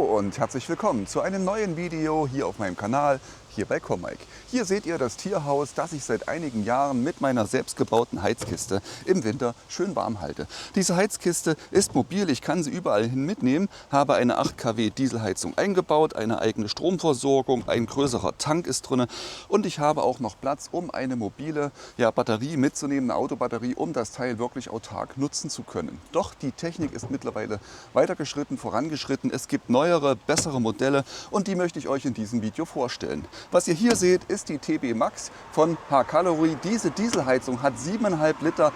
und herzlich willkommen zu einem neuen Video hier auf meinem Kanal, hier bei Comike. Hier seht ihr das Tierhaus, das ich seit einigen Jahren mit meiner selbstgebauten Heizkiste im Winter schön warm halte. Diese Heizkiste ist mobil, ich kann sie überall hin mitnehmen, habe eine 8 kW Dieselheizung eingebaut, eine eigene Stromversorgung, ein größerer Tank ist drin und ich habe auch noch Platz, um eine mobile Batterie mitzunehmen, eine Autobatterie, um das Teil wirklich autark nutzen zu können. Doch die Technik ist mittlerweile weitergeschritten, vorangeschritten. Es gibt neuere, bessere Modelle und die möchte ich euch in diesem Video vorstellen. Was ihr hier seht, ist die TB Max von H-Calorie. Diese Dieselheizung hat 7,5 Liter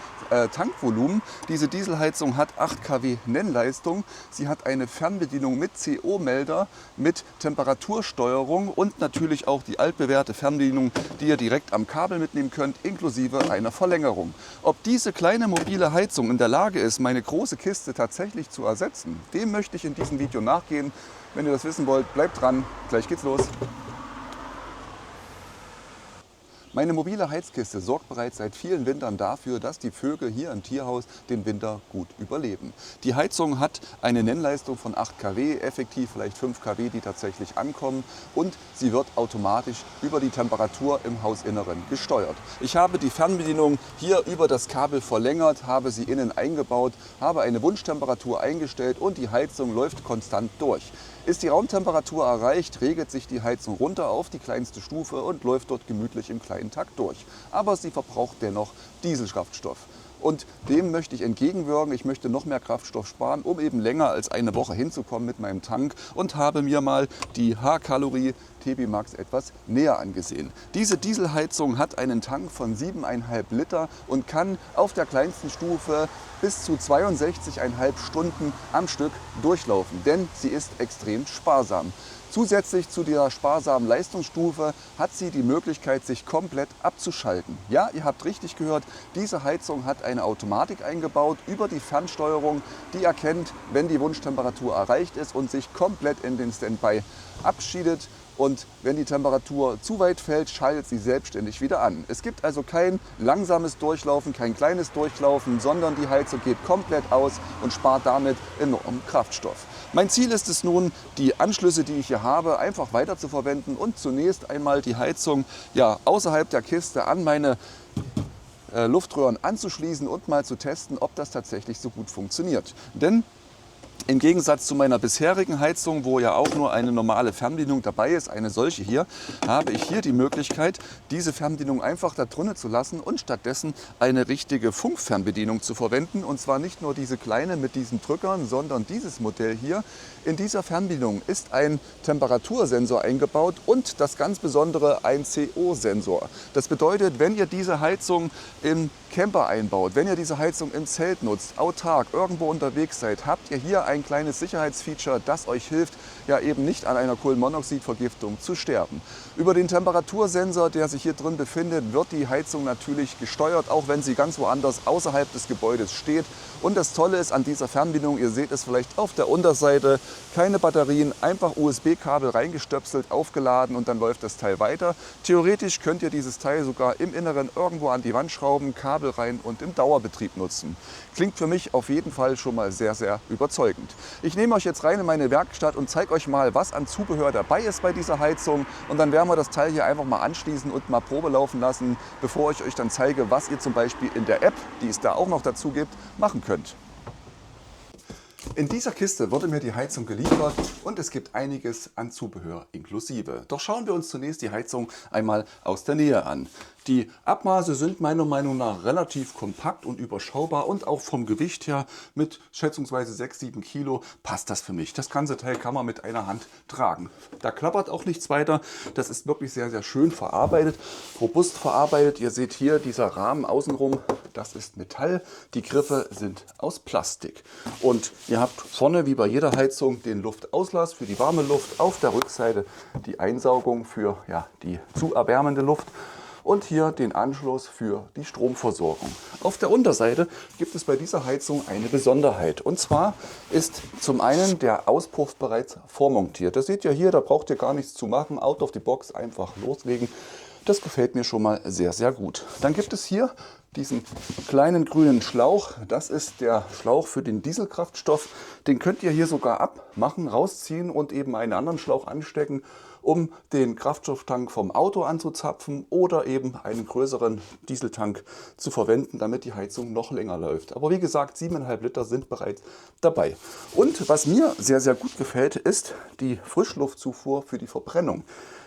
Tankvolumen. Diese Dieselheizung hat 8 kW Nennleistung. Sie hat eine Fernbedienung mit CO-Melder, mit Temperatursteuerung und natürlich auch die altbewährte Fernbedienung, die ihr direkt am Kabel mitnehmen könnt, inklusive einer Verlängerung. Ob diese kleine mobile Heizung in der Lage ist, meine große Kiste tatsächlich zu ersetzen, dem möchte ich in diesem Video nachgehen. Wenn ihr das wissen wollt, bleibt dran. Gleich geht's los. Meine mobile Heizkiste sorgt bereits seit vielen Wintern dafür, dass die Vögel hier im Tierhaus den Winter gut überleben. Die Heizung hat eine Nennleistung von 8 kW, effektiv vielleicht 5 kW, die tatsächlich ankommen, und sie wird automatisch über die Temperatur im Hausinneren gesteuert. Ich habe die Fernbedienung hier über das Kabel verlängert, habe sie innen eingebaut, habe eine Wunschtemperatur eingestellt und die Heizung läuft konstant durch. Ist die Raumtemperatur erreicht, regelt sich die Heizung runter auf die kleinste Stufe und läuft dort gemütlich im kleinen Takt durch. Aber sie verbraucht dennoch Dieselkraftstoff. Und dem möchte ich entgegenwirken. Ich möchte noch mehr Kraftstoff sparen, um eben länger als eine Woche hinzukommen mit meinem Tank, und habe mir mal die H-Calorie TB Max etwas näher angesehen. Diese Dieselheizung hat einen Tank von 7,5 Liter und kann auf der kleinsten Stufe bis zu 62,5 Stunden am Stück durchlaufen, denn sie ist extrem sparsam. Zusätzlich zu dieser sparsamen Leistungsstufe hat sie die Möglichkeit, sich komplett abzuschalten. Ja, ihr habt richtig gehört, diese Heizung hat eine Automatik eingebaut über die Fernsteuerung, die erkennt, wenn die Wunschtemperatur erreicht ist und sich komplett in den Standby abschiedet. Und wenn die Temperatur zu weit fällt, schaltet sie selbstständig wieder an. Es gibt also kein langsames Durchlaufen, kein kleines Durchlaufen, sondern die Heizung geht komplett aus und spart damit enorm Kraftstoff. Mein Ziel ist es nun, die Anschlüsse, die ich hier habe, einfach weiter zu verwenden und zunächst einmal die Heizung außerhalb der Kiste an meine Luftröhren anzuschließen und mal zu testen, ob das tatsächlich so gut funktioniert. Denn im Gegensatz zu meiner bisherigen Heizung, wo ja auch nur eine normale Fernbedienung dabei ist, eine solche hier, habe ich hier die Möglichkeit, diese Fernbedienung einfach da drinnen zu lassen und stattdessen eine richtige Funkfernbedienung zu verwenden. Und zwar nicht nur diese kleine mit diesen Drückern, sondern dieses Modell hier. In dieser Fernbedienung ist ein Temperatursensor eingebaut und das ganz Besondere ein CO-Sensor. Das bedeutet, wenn ihr diese Heizung im Camper einbaut, wenn ihr diese Heizung im Zelt nutzt, autark irgendwo unterwegs seid, habt ihr hier ein kleines Sicherheitsfeature, das euch hilft, ja eben nicht an einer Kohlenmonoxidvergiftung zu sterben. Über den Temperatursensor, der sich hier drin befindet, wird die Heizung natürlich gesteuert, auch wenn sie ganz woanders außerhalb des Gebäudes steht. Und das Tolle ist an dieser Fernbedienung, ihr seht es vielleicht auf der Unterseite, keine Batterien, einfach USB-Kabel reingestöpselt, aufgeladen und dann läuft das Teil weiter. Theoretisch könnt ihr dieses Teil sogar im Inneren irgendwo an die Wand schrauben, Kabel rein und im Dauerbetrieb nutzen. Klingt für mich auf jeden Fall schon mal sehr, sehr überzeugend. Ich nehme euch jetzt rein in meine Werkstatt und zeige euch mal, was an Zubehör dabei ist bei dieser Heizung. Und dann werden wir das Teil hier einfach mal anschließen und mal Probe laufen lassen, bevor ich euch dann zeige, was ihr zum Beispiel in der App, die es da auch noch dazu gibt, machen könnt. In dieser Kiste wurde mir die Heizung geliefert und es gibt einiges an Zubehör inklusive. Doch schauen wir uns zunächst die Heizung einmal aus der Nähe an. Die Abmaße sind meiner Meinung nach relativ kompakt und überschaubar und auch vom Gewicht her mit schätzungsweise 6-7 Kilo passt das für mich. Das ganze Teil kann man mit einer Hand tragen. Da klappert auch nichts weiter. Das ist wirklich sehr, sehr schön verarbeitet, robust verarbeitet. Ihr seht hier, dieser Rahmen außenrum, das ist Metall. Die Griffe sind aus Plastik. Und ihr habt vorne wie bei jeder Heizung den Luftauslass für die warme Luft, auf der Rückseite die Einsaugung für die zu erwärmende Luft. Und hier den Anschluss für die Stromversorgung. Auf der Unterseite gibt es bei dieser Heizung eine Besonderheit. Und zwar ist zum einen der Auspuff bereits vormontiert. Das seht ihr hier, da braucht ihr gar nichts zu machen. Out of the box einfach loslegen. Das gefällt mir schon mal sehr, sehr gut. Dann gibt es hier diesen kleinen grünen Schlauch. Das ist der Schlauch für den Dieselkraftstoff. Den könnt ihr hier sogar abmachen, rausziehen und eben einen anderen Schlauch anstecken, um den Kraftstofftank vom Auto anzuzapfen oder eben einen größeren Dieseltank zu verwenden, damit die Heizung noch länger läuft. Aber wie gesagt, 7,5 Liter sind bereits dabei. Und was mir sehr, sehr gut gefällt, ist die Frischluftzufuhr für die Verbrennung.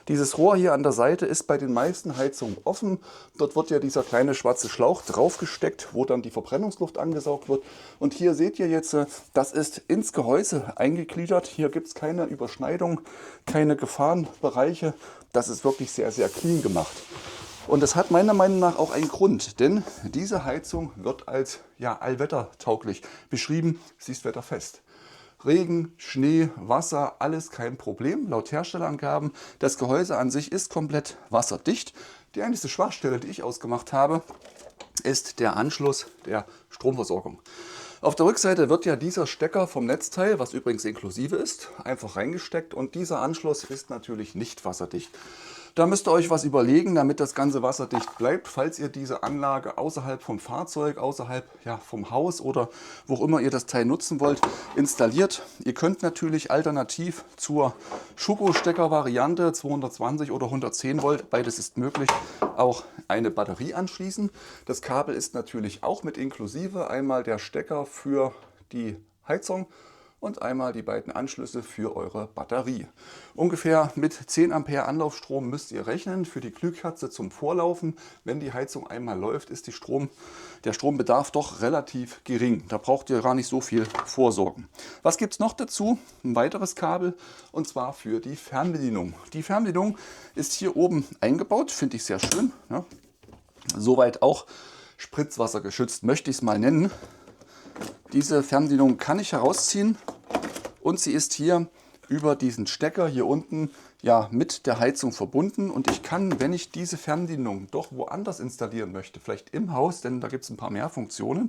Dieses Rohr hier an der Seite ist bei den meisten Heizungen offen. Dort wird ja dieser kleine schwarze Schlauch draufgesteckt, wo dann die Verbrennungsluft angesaugt wird. Und hier seht ihr jetzt, das ist ins Gehäuse eingegliedert. Hier gibt es keine Überschneidung, keine Gefahrenbereiche. Das ist wirklich sehr, sehr clean gemacht. Und das hat meiner Meinung nach auch einen Grund, denn diese Heizung wird als allwettertauglich beschrieben. Sie ist wetterfest. Regen, Schnee, Wasser, alles kein Problem, laut Herstellerangaben. Das Gehäuse an sich ist komplett wasserdicht. Die einzige Schwachstelle, die ich ausgemacht habe, ist der Anschluss der Stromversorgung. Auf der Rückseite wird ja dieser Stecker vom Netzteil, was übrigens inklusive ist, einfach reingesteckt und dieser Anschluss ist natürlich nicht wasserdicht. Da müsst ihr euch was überlegen, damit das Ganze wasserdicht bleibt, falls ihr diese Anlage außerhalb vom Fahrzeug, außerhalb vom Haus oder wo auch immer ihr das Teil nutzen wollt, installiert. Ihr könnt natürlich alternativ zur Schuko-Stecker-Variante 220 oder 110 Volt, beides ist möglich, auch eine Batterie anschließen. Das Kabel ist natürlich auch mit inklusive, einmal der Stecker für die Heizung und einmal die beiden Anschlüsse für eure Batterie. Ungefähr mit 10 Ampere Anlaufstrom müsst ihr rechnen für die Glühkerze zum Vorlaufen. Wenn die Heizung einmal läuft, ist der Strombedarf doch relativ gering. Da braucht ihr gar nicht so viel vorsorgen. Was gibt es noch dazu? Ein weiteres Kabel und zwar für die Fernbedienung. Die Fernbedienung ist hier oben eingebaut, finde ich sehr schön. Ja. Soweit auch spritzwassergeschützt, möchte ich es mal nennen. Diese Fernbedienung kann ich herausziehen und sie ist hier über diesen Stecker hier unten mit der Heizung verbunden und ich kann, wenn ich diese Fernbedienung doch woanders installieren möchte, vielleicht im Haus, denn da gibt es ein paar mehr Funktionen,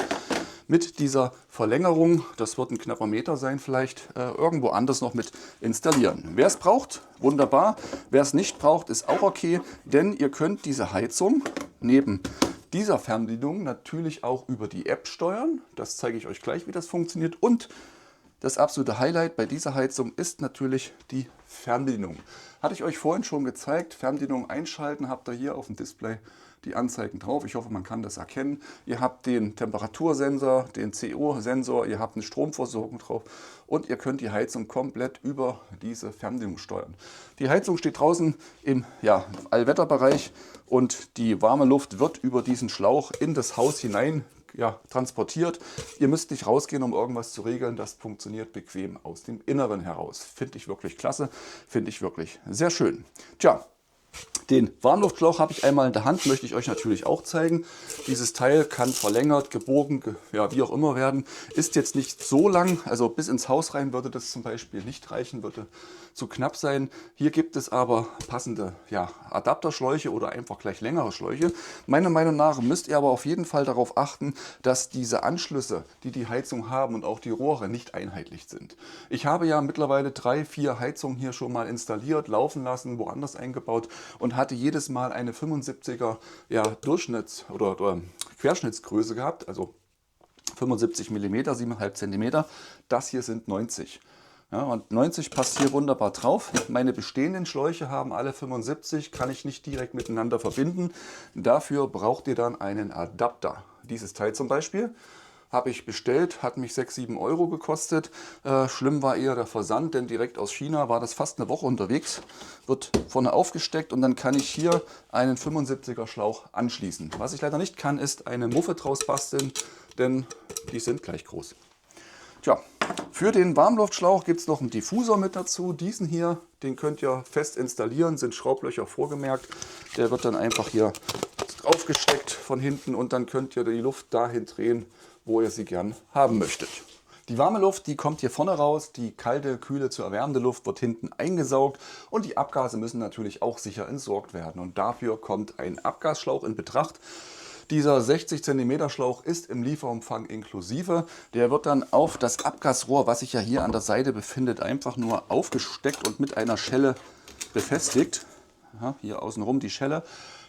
mit dieser Verlängerung, das wird ein knapper Meter sein vielleicht, irgendwo anders noch mit installieren. Wer es braucht, wunderbar. Wer es nicht braucht, ist auch okay, denn ihr könnt diese Heizung neben dieser Fernbedienung natürlich auch über die App steuern. Das zeige ich euch gleich, wie das funktioniert. Und das absolute Highlight bei dieser Heizung ist natürlich die Fernbedienung. Hatte ich euch vorhin schon gezeigt. Fernbedienung einschalten, habt ihr hier auf dem Display die Anzeigen drauf. Ich hoffe, man kann das erkennen. Ihr habt den Temperatursensor, den CO-Sensor, ihr habt eine Stromversorgung drauf und ihr könnt die Heizung komplett über diese Fernbedienung steuern. Die Heizung steht draußen im Allwetterbereich und die warme Luft wird über diesen Schlauch in das Haus hinein transportiert. Ihr müsst nicht rausgehen, um irgendwas zu regeln. Das funktioniert bequem aus dem Inneren heraus. Finde ich wirklich klasse, finde ich wirklich sehr schön. Tja, den Warmluftschlauch habe ich einmal in der Hand, möchte ich euch natürlich auch zeigen. Dieses Teil kann verlängert, gebogen, wie auch immer werden. Ist jetzt nicht so lang, also bis ins Haus rein würde das zum Beispiel nicht reichen, würde zu knapp sein. Hier gibt es aber passende Adapterschläuche oder einfach gleich längere Schläuche. Meiner Meinung nach müsst ihr aber auf jeden Fall darauf achten, dass diese Anschlüsse, die die Heizung haben und auch die Rohre nicht einheitlich sind. Ich habe ja mittlerweile 3, 4 Heizungen hier schon mal installiert, laufen lassen, woanders eingebaut und hatte jedes Mal eine 75er Durchschnitts- oder Querschnittsgröße gehabt, also 75 mm, 7,5 cm. Das hier sind 90. Ja, und 90 passt hier wunderbar drauf. Meine bestehenden Schläuche haben alle 75, kann ich nicht direkt miteinander verbinden. Dafür braucht ihr dann einen Adapter. Dieses Teil zum Beispiel habe ich bestellt, hat mich 6, 7 Euro gekostet. Schlimm war eher der Versand, denn direkt aus China war das fast eine Woche unterwegs. Wird vorne aufgesteckt und dann kann ich hier einen 75er Schlauch anschließen. Was ich leider nicht kann, ist eine Muffe draus basteln, denn die sind gleich groß. Tja, für den Warmluftschlauch gibt es noch einen Diffusor mit dazu. Diesen hier, den könnt ihr fest installieren, sind Schraublöcher vorgemerkt. Der wird dann einfach hier draufgesteckt von hinten und dann könnt ihr die Luft dahin drehen, wo ihr sie gern haben möchtet. Die warme Luft, die kommt hier vorne raus, die kalte, kühle, zu erwärmende Luft wird hinten eingesaugt und die Abgase müssen natürlich auch sicher entsorgt werden. Und dafür kommt ein Abgasschlauch in Betracht. Dieser 60 cm Schlauch ist im Lieferumfang inklusive. Der wird dann auf das Abgasrohr, was sich ja hier an der Seite befindet, einfach nur aufgesteckt und mit einer Schelle befestigt. Ja, hier außenrum die Schelle.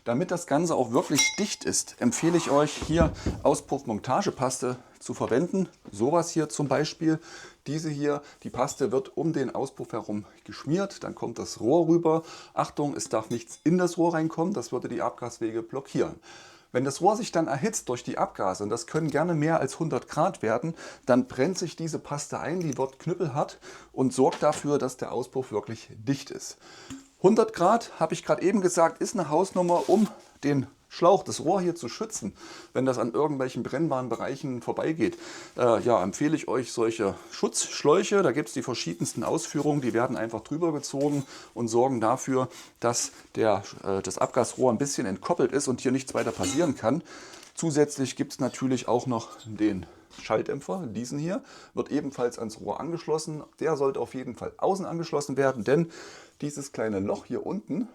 Damit das Ganze auch wirklich dicht ist, empfehle ich euch hier Auspuffmontagepaste zu verwenden. Sowas hier zum Beispiel. Diese hier, die Paste wird um den Auspuff herum geschmiert, dann kommt das Rohr rüber. Achtung, es darf nichts in das Rohr reinkommen, das würde die Abgaswege blockieren. Wenn das Rohr sich dann erhitzt durch die Abgase, und das können gerne mehr als 100 Grad werden, dann brennt sich diese Paste ein, die wird knüppelhart und sorgt dafür, dass der Auspuff wirklich dicht ist. 100 Grad, habe ich gerade eben gesagt, ist eine Hausnummer, um den Schlauch, das Rohr hier zu schützen, wenn das an irgendwelchen brennbaren Bereichen vorbeigeht. Ja, empfehle ich euch solche Schutzschläuche. Da gibt es die verschiedensten Ausführungen, die werden einfach drüber gezogen und sorgen dafür, dass das Abgasrohr ein bisschen entkoppelt ist und hier nichts weiter passieren kann. Zusätzlich gibt es natürlich auch noch den Schalldämpfer, diesen hier, wird ebenfalls ans Rohr angeschlossen. Der sollte auf jeden Fall außen angeschlossen werden, denn dieses kleine Loch hier unten,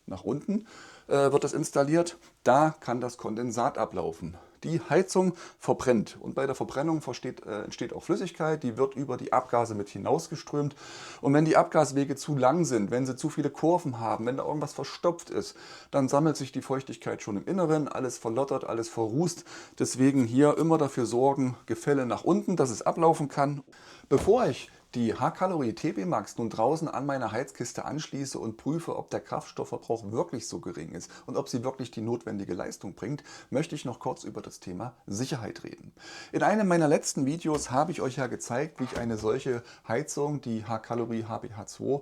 nach unten wird das installiert, da kann das Kondensat ablaufen. Die Heizung verbrennt und bei der Verbrennung entsteht auch Flüssigkeit, die wird über die Abgase mit hinausgeströmt. Und wenn die Abgaswege zu lang sind, wenn sie zu viele Kurven haben, wenn da irgendwas verstopft ist, dann sammelt sich die Feuchtigkeit schon im Inneren, alles verlottert, alles verrußt. Deswegen hier immer dafür sorgen, Gefälle nach unten, dass es ablaufen kann. Bevor ich die H-Calorie TB Max nun draußen an meiner Heizkiste anschließe und prüfe, ob der Kraftstoffverbrauch wirklich so gering ist und ob sie wirklich die notwendige Leistung bringt, möchte ich noch kurz über das Thema Sicherheit reden. In einem meiner letzten Videos habe ich euch ja gezeigt, wie ich eine solche Heizung, die H-Calorie HBH2,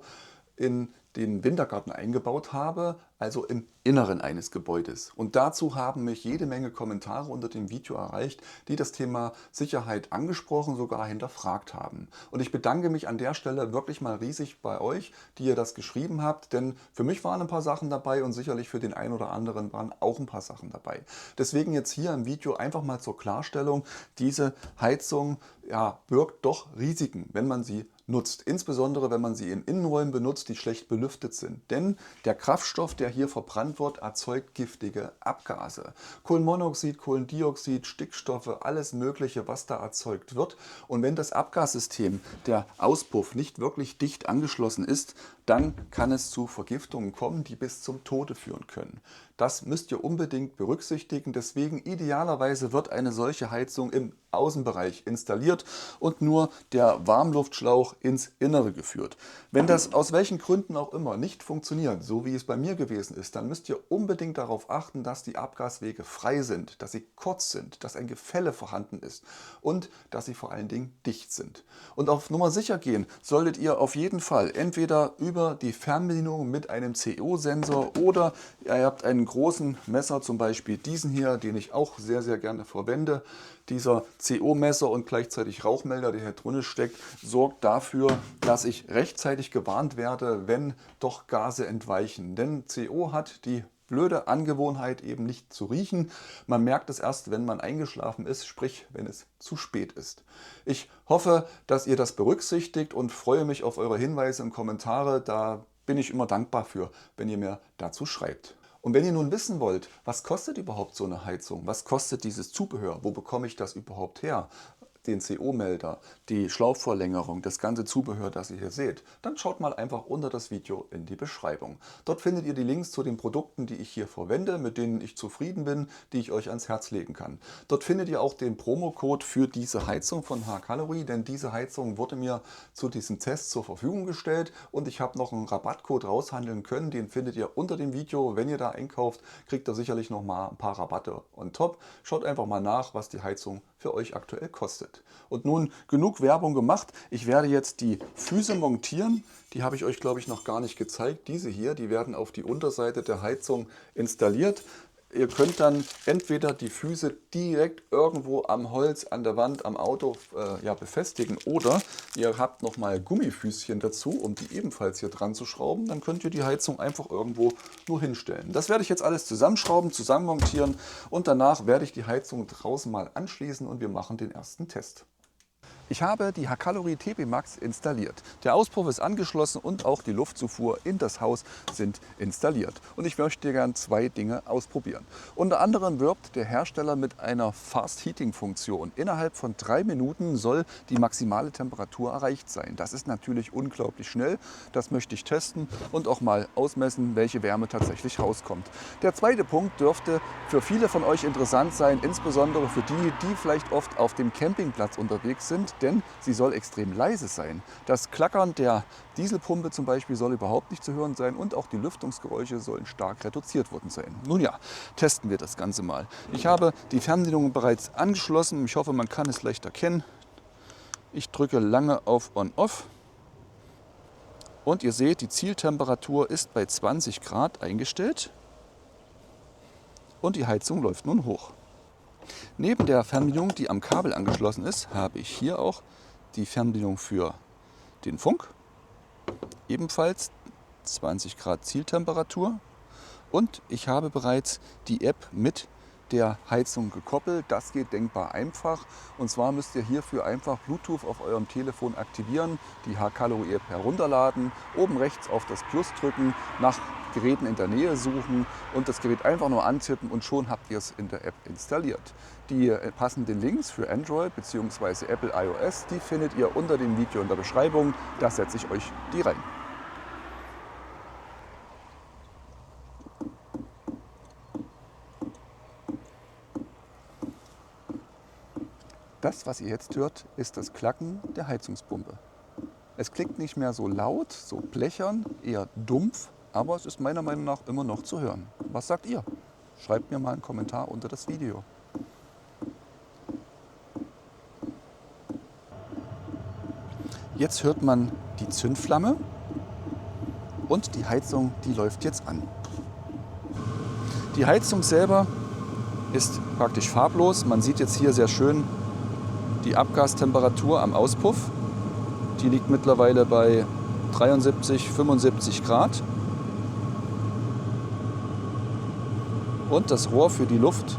in den Wintergarten eingebaut habe, also im Inneren eines Gebäudes. Und dazu haben mich jede Menge Kommentare unter dem Video erreicht, die das Thema Sicherheit angesprochen, sogar hinterfragt haben. Und ich bedanke mich an der Stelle wirklich mal riesig bei euch, die ihr das geschrieben habt, denn für mich waren ein paar Sachen dabei und sicherlich für den einen oder anderen waren auch ein paar Sachen dabei. Deswegen jetzt hier im Video einfach mal zur Klarstellung, diese Heizung birgt doch Risiken, wenn man sie nutzt. Insbesondere, wenn man sie in Innenräumen benutzt, die schlecht belüftet sind. Denn der Kraftstoff, der hier verbrannt wird, erzeugt giftige Abgase. Kohlenmonoxid, Kohlendioxid, Stickstoffe, alles Mögliche, was da erzeugt wird. Und wenn das Abgassystem, der Auspuff, nicht wirklich dicht angeschlossen ist, dann kann es zu Vergiftungen kommen, die bis zum Tode führen können. Das müsst ihr unbedingt berücksichtigen. Deswegen idealerweise wird eine solche Heizung im Außenbereich installiert und nur der Warmluftschlauch ins Innere geführt. Wenn das aus welchen Gründen auch immer nicht funktioniert, so wie es bei mir gewesen ist, dann müsst ihr unbedingt darauf achten, dass die Abgaswege frei sind, dass sie kurz sind, dass ein Gefälle vorhanden ist und dass sie vor allen Dingen dicht sind. Und auf Nummer sicher gehen solltet ihr auf jeden Fall entweder über die Fernbedienung mit einem CO-Sensor oder ihr habt einen großen Messer, zum Beispiel diesen hier, den ich auch sehr, sehr gerne verwende. Dieser CO-Messer und gleichzeitig Rauchmelder, der hier drin steckt, sorgt dafür, dass ich rechtzeitig gewarnt werde, wenn doch Gase entweichen. Denn CO hat die blöde Angewohnheit, eben nicht zu riechen. Man merkt es erst, wenn man eingeschlafen ist, sprich, wenn es zu spät ist. Ich hoffe, dass ihr das berücksichtigt und freue mich auf eure Hinweise und Kommentare. Da bin ich immer dankbar für, wenn ihr mir dazu schreibt. Und wenn ihr nun wissen wollt, was kostet überhaupt so eine Heizung? Was kostet dieses Zubehör? Wo bekomme ich das überhaupt her? Den CO-Melder, die Schlauchverlängerung, das ganze Zubehör, das ihr hier seht, dann schaut mal einfach unter das Video in die Beschreibung. Dort findet ihr die Links zu den Produkten, die ich hier verwende, mit denen ich zufrieden bin, die ich euch ans Herz legen kann. Dort findet ihr auch den Promocode für diese Heizung von H-Calorie, denn diese Heizung wurde mir zu diesem Test zur Verfügung gestellt und ich habe noch einen Rabattcode raushandeln können, den findet ihr unter dem Video. Wenn ihr da einkauft, kriegt ihr sicherlich noch mal ein paar Rabatte on top. Schaut einfach mal nach, was die Heizung für euch aktuell kostet. Und nun genug Werbung gemacht. Ich werde jetzt die Füße montieren. Die habe ich euch, glaube ich, noch gar nicht gezeigt. Diese hier, die werden auf die Unterseite der Heizung installiert. Ihr könnt dann entweder die Füße direkt irgendwo am Holz, an der Wand, am Auto befestigen oder ihr habt nochmal Gummifüßchen dazu, um die ebenfalls hier dran zu schrauben. Dann könnt ihr die Heizung einfach irgendwo nur hinstellen. Das werde ich jetzt alles zusammenschrauben, zusammenmontieren und danach werde ich die Heizung draußen mal anschließen und wir machen den ersten Test. Ich habe die Hacalory TP Max installiert. Der Auspuff ist angeschlossen und auch die Luftzufuhr in das Haus sind installiert. Und ich möchte gerne zwei Dinge ausprobieren. Unter anderem wirbt der Hersteller mit einer Fast Heating Funktion. Innerhalb von 3 Minuten soll die maximale Temperatur erreicht sein. Das ist natürlich unglaublich schnell. Das möchte ich testen und auch mal ausmessen, welche Wärme tatsächlich rauskommt. Der zweite Punkt dürfte für viele von euch interessant sein, insbesondere für die, die vielleicht oft auf dem Campingplatz unterwegs sind, denn sie soll extrem leise sein. Das Klackern der Dieselpumpe zum Beispiel soll überhaupt nicht zu hören sein und auch die Lüftungsgeräusche sollen stark reduziert worden sein. Nun ja, testen wir das Ganze mal. Ich habe die Fernbedienung bereits angeschlossen. Ich hoffe, man kann es leicht erkennen. Ich drücke lange auf On-Off und ihr seht, die Zieltemperatur ist bei 20 Grad eingestellt und die Heizung läuft nun hoch. Neben der Fernbedienung, die am Kabel angeschlossen ist, habe ich hier auch die Fernbedienung für den Funk. Ebenfalls 20 Grad Zieltemperatur. Und ich habe bereits die App mit der Heizung gekoppelt. Das geht denkbar einfach. Und zwar müsst ihr hierfür einfach Bluetooth auf eurem Telefon aktivieren, die Hacalory App herunterladen, oben rechts auf das Plus drücken, nach Geräten in der Nähe suchen und das Gerät einfach nur antippen und schon habt ihr es in der App installiert. Die passenden Links für Android bzw. Apple iOS, die findet ihr unter dem Video in der Beschreibung. Da setze ich euch die rein. Das, was ihr jetzt hört, ist das Klacken der Heizungspumpe. Es klingt nicht mehr so laut, so blechern, eher dumpf, aber es ist meiner Meinung nach immer noch zu hören. Was sagt ihr? Schreibt mir mal einen Kommentar unter das Video. Jetzt hört man die Zündflamme und die Heizung, die läuft jetzt an. Die Heizung selber ist praktisch farblos. Man sieht jetzt hier sehr schön die Abgastemperatur am Auspuff. Die liegt mittlerweile bei 73, 75 Grad. Und das Rohr für die Luft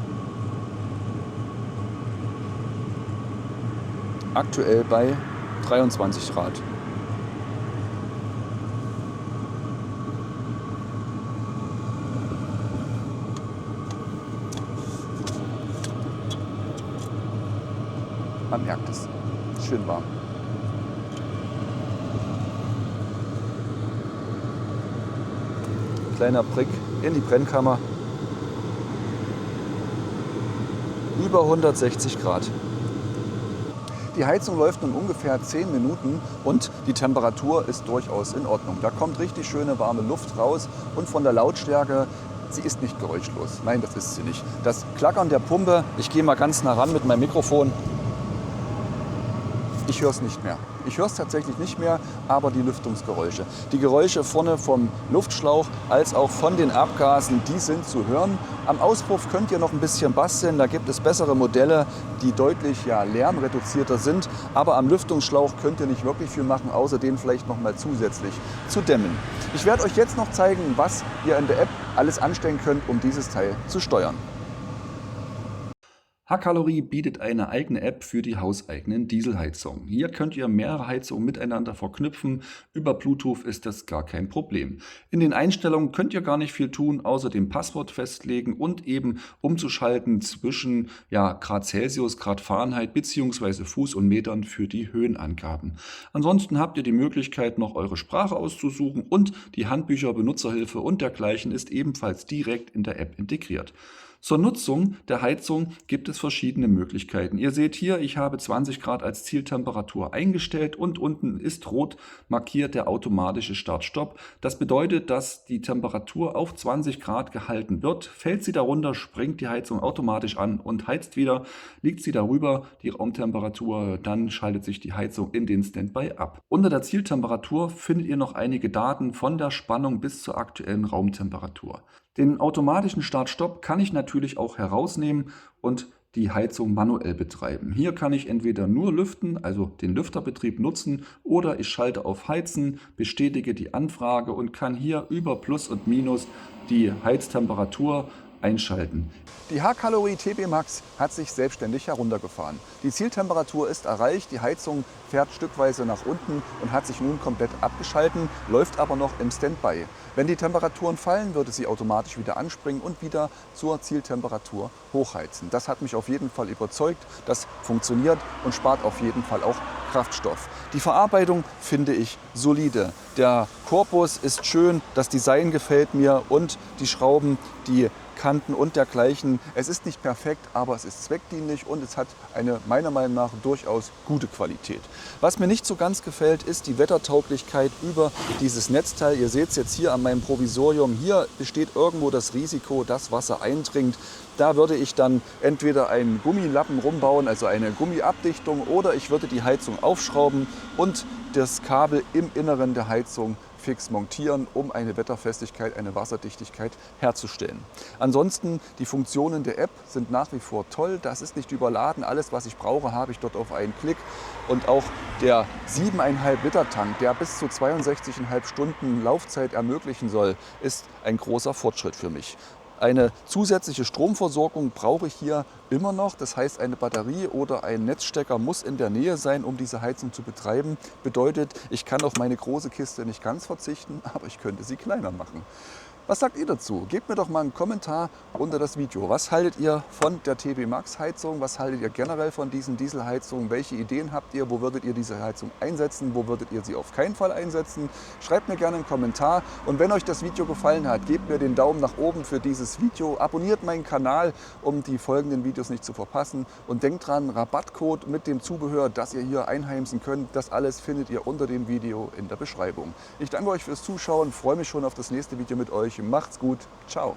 aktuell bei 23 Grad. Man merkt es. Schön warm. Kleiner Prick in die Brennkammer. Über 160 Grad. Die Heizung läuft nun ungefähr 10 Minuten und die Temperatur ist durchaus in Ordnung. Da kommt richtig schöne warme Luft raus und von der Lautstärke, sie ist nicht geräuschlos. Nein, das ist sie nicht. Das Klackern der Pumpe, ich gehe mal ganz nah ran mit meinem Mikrofon. Ich höre es nicht mehr. Ich höre es tatsächlich nicht mehr, aber die Lüftungsgeräusche. Die Geräusche vorne vom Luftschlauch als auch von den Abgasen, die sind zu hören. Am Auspuff könnt ihr noch ein bisschen basteln. Da gibt es bessere Modelle, die deutlich lärmreduzierter sind. Aber am Lüftungsschlauch könnt ihr nicht wirklich viel machen, außer den vielleicht noch mal zusätzlich zu dämmen. Ich werde euch jetzt noch zeigen, was ihr in der App alles anstellen könnt, um dieses Teil zu steuern. Hacalory bietet eine eigene App für die hauseigenen Dieselheizungen. Hier könnt ihr mehrere Heizungen miteinander verknüpfen. Über Bluetooth ist das gar kein Problem. In den Einstellungen könnt ihr gar nicht viel tun, außer dem Passwort festlegen und eben umzuschalten zwischen Grad Celsius, Grad Fahrenheit bzw. Fuß und Metern für die Höhenangaben. Ansonsten habt ihr die Möglichkeit, noch eure Sprache auszusuchen und die Handbücher, Benutzerhilfe und dergleichen ist ebenfalls direkt in der App integriert. Zur Nutzung der Heizung gibt es verschiedene Möglichkeiten. Ihr seht hier, ich habe 20 Grad als Zieltemperatur eingestellt und unten ist rot markiert der automatische Start-Stopp. Das bedeutet, dass die Temperatur auf 20 Grad gehalten wird. Fällt sie darunter, springt die Heizung automatisch an und heizt wieder. Liegt sie darüber, die Raumtemperatur, dann schaltet sich die Heizung in den Standby ab. Unter der Zieltemperatur findet ihr noch einige Daten von der Spannung bis zur aktuellen Raumtemperatur. Den automatischen Start-Stopp kann ich natürlich auch herausnehmen und die Heizung manuell betreiben. Hier kann ich entweder nur lüften, also den Lüfterbetrieb nutzen, oder ich schalte auf Heizen, bestätige die Anfrage und kann hier über Plus und Minus die Heiztemperatur einschalten. Die H-Calorie TB Max hat sich selbstständig heruntergefahren. Die Zieltemperatur ist erreicht, die Heizung fährt stückweise nach unten und hat sich nun komplett abgeschalten, läuft aber noch im Standby. Wenn die Temperaturen fallen, würde sie automatisch wieder anspringen und wieder zur Zieltemperatur hochheizen. Das hat mich auf jeden Fall überzeugt, das funktioniert und spart auf jeden Fall auch Kraftstoff. Die Verarbeitung finde ich solide. Der Korpus ist schön, das Design gefällt mir und die Schrauben, die Kanten und dergleichen. Es ist nicht perfekt, aber es ist zweckdienlich und es hat eine meiner Meinung nach durchaus gute Qualität. Was mir nicht so ganz gefällt, ist die Wettertauglichkeit über dieses Netzteil. Ihr seht es jetzt hier an meinem Provisorium. Hier besteht irgendwo das Risiko, dass Wasser eindringt. Da würde ich dann entweder einen Gummilappen rumbauen, also eine Gummiabdichtung, oder ich würde die Heizung aufschrauben und das Kabel im Inneren der Heizung fix montieren, um eine Wetterfestigkeit, eine Wasserdichtigkeit herzustellen. Ansonsten, die Funktionen der App sind nach wie vor toll. Das ist nicht überladen. Alles, was ich brauche, habe ich dort auf einen Klick. Und auch der 7,5 Liter Tank, der bis zu 62,5 Stunden Laufzeit ermöglichen soll, ist ein großer Fortschritt für mich. Eine zusätzliche Stromversorgung brauche ich hier immer noch. Das heißt, eine Batterie oder ein Netzstecker muss in der Nähe sein, um diese Heizung zu betreiben. Bedeutet, ich kann auf meine große Kiste nicht ganz verzichten, aber ich könnte sie kleiner machen. Was sagt ihr dazu? Gebt mir doch mal einen Kommentar unter das Video. Was haltet ihr von der TB Max Heizung? Was haltet ihr generell von diesen Dieselheizungen? Welche Ideen habt ihr? Wo würdet ihr diese Heizung einsetzen? Wo würdet ihr sie auf keinen Fall einsetzen? Schreibt mir gerne einen Kommentar. Und wenn euch das Video gefallen hat, gebt mir den Daumen nach oben für dieses Video. Abonniert meinen Kanal, um die folgenden Videos nicht zu verpassen. Und denkt dran, Rabattcode mit dem Zubehör, das ihr hier einheimsen könnt. Das alles findet ihr unter dem Video in der Beschreibung. Ich danke euch fürs Zuschauen, freue mich schon auf das nächste Video mit euch. Macht's gut. Ciao.